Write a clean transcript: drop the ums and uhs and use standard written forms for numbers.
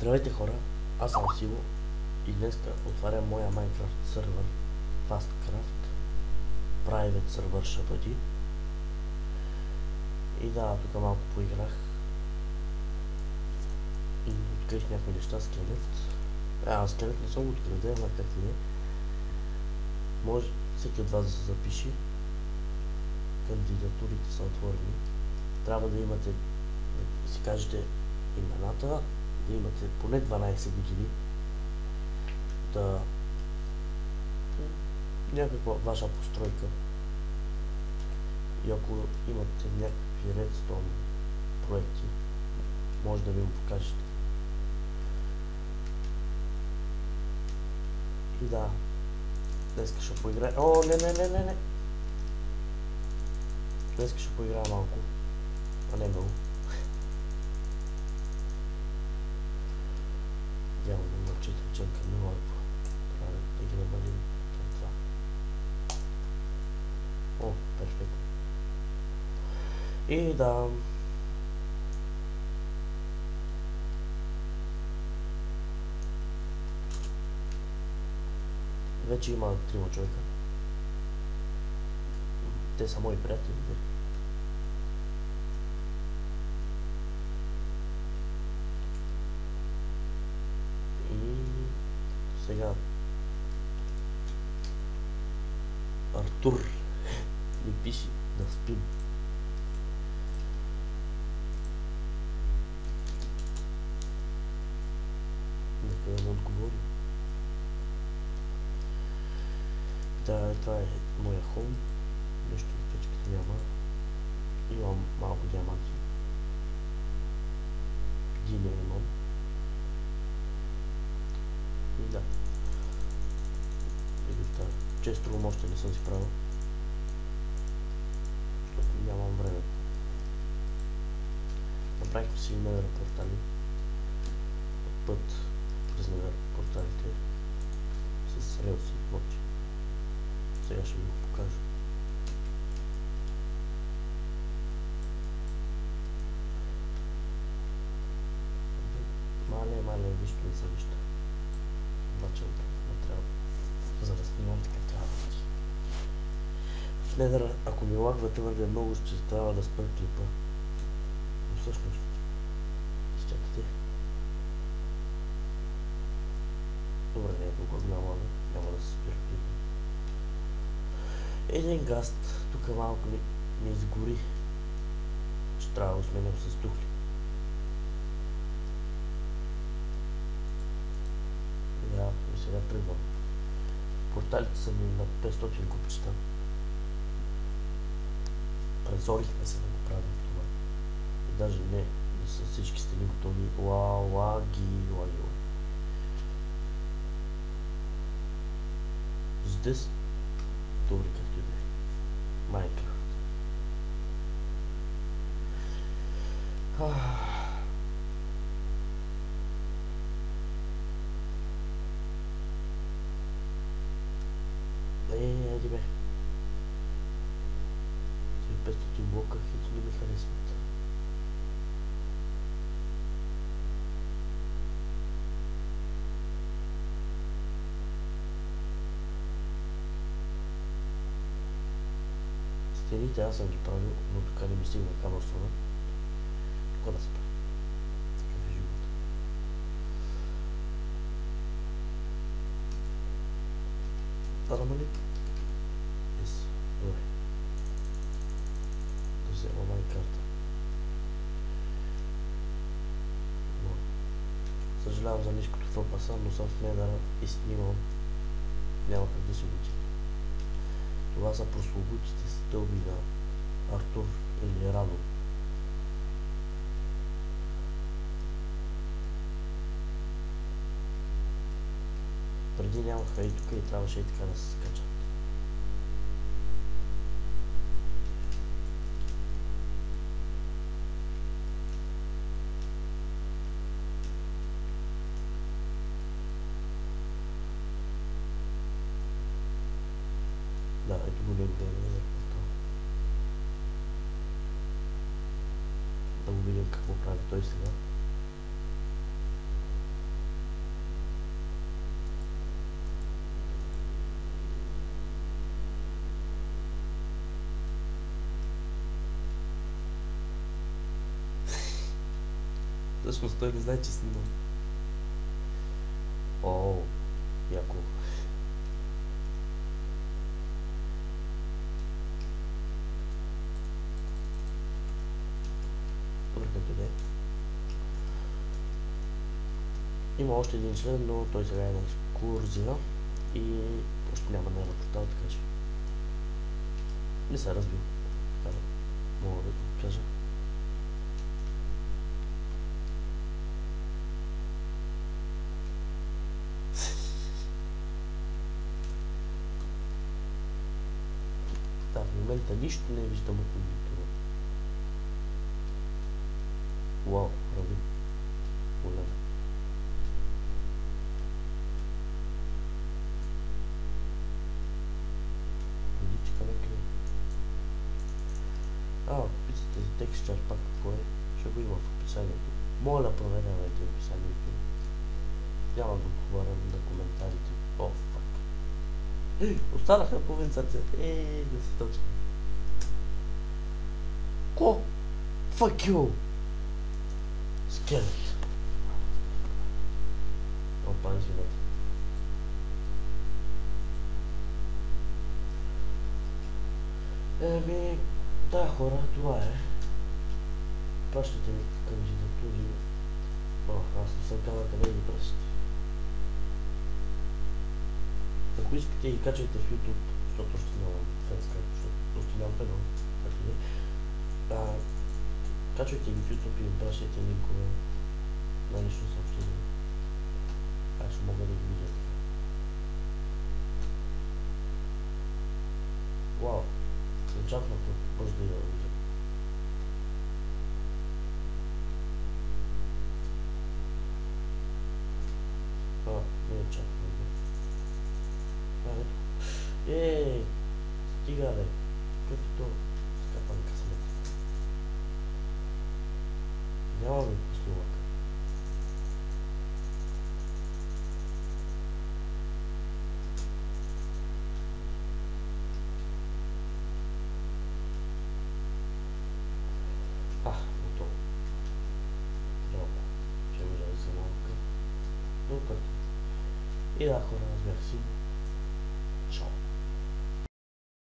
Здравейте хора, аз съм Сиво и днес отварям моя Minecraft сервер Fastcraft Private сервер ще бъде. И да, тук малко поиграх и открих някои неща. Скелет. Скелет не съм открил, да знам как не е. Може всеки от вас да се запише. Кандидатурите са отворени. Трябва да имате, да си кажете имената, да имате поне 12 години, да някаква ваша постройка, и ако имате някакви редстоун проекти, може да ви го покажете. И да, днес ще поиграя. О, не! Днес ще поиграя малко, а не много. Идеално да мълчите, ченка много трябва да ги намалим към това. О, перфектно. И да... Вече има 3 човека. Те са мои приятели. Сега Артур ми пише да спим. Нека да му отговори. Да, това е моя хом. Нещо в печката няма. Имам малко диаманти. Диня имам. И да. Често още не съм си правил, защото нямам време. Направихме си невер портали. Път през невер порталите с релси и блоки. Сега ще ви го покажа. Мале, нищо не се вижда. Обаче не трябва. За да снимам, така трябва да бъде. В Недър, ако ми лагва твърде много, ще трябва да спра клипа. Но всъщност, изчакайте. Добре, не е толкова голяма лага, няма да се спира клипа. Един гаст, тук малко ми изгори. Ще трябва да го сменям с тухли. И сега тръгвам. Порталите са ми на 500 купчета. Презорихме се да го правим това. И даже не с всички стени готови. Лаги. Здесь добре както и да е. Minecraft. Айде бе. 500 блока хито не ми харесват. Стените аз съм ги правил, но тук не ми стигна кабелсона. Тук да се прави. Такъв е живота. Ама ли? Добре. Да взема Майнкрафта. Съжалявам за ниското фълпаса, но съм в Недъра и снимам. Няма как да се учи. Това са прословутите стълби на Артур или Радо. Преди нямаха и тук и трябваше и така да се скачат. Да, ето го неговия портал. Да го видим какво прави той сега. Всъщност той не знае, че снимам. О, яко. Добре, като де. Има още един член, но той сега е на екскурзия и просто няма на портал, така че не се разбил. Така мога да го кажа. Да, в момента нищо не виждам от монитора. Уау, Равин. Голям. Водичка някъде. Питате за текстчар пак какво е. Ще го има в описанието. Моля, проверявайте описанието. Няма да отговарям на коментарите. О, фак. Останаха половин сърце. Да си точка. Ко? Fuck you! Скелет. Опа, извинете. Да, хора, това е. Пращате ми кандидатури. Аз не съм казал къде ги пращате. Ако искате ги качайте в YouTube, защото още нямам фенскайп, защото още нямам канал. Качвайте ги в YouTube и им пращайте линкове на лично съобщение. Аз ще мога да ги видя така. Вау, не очаквах бързо да я видя. Не очаквам. Стига бе. Като скапан късмет. Няма ми послуга. Готово. Жалко. Ще ми да се малко. И да, хора, разбях си.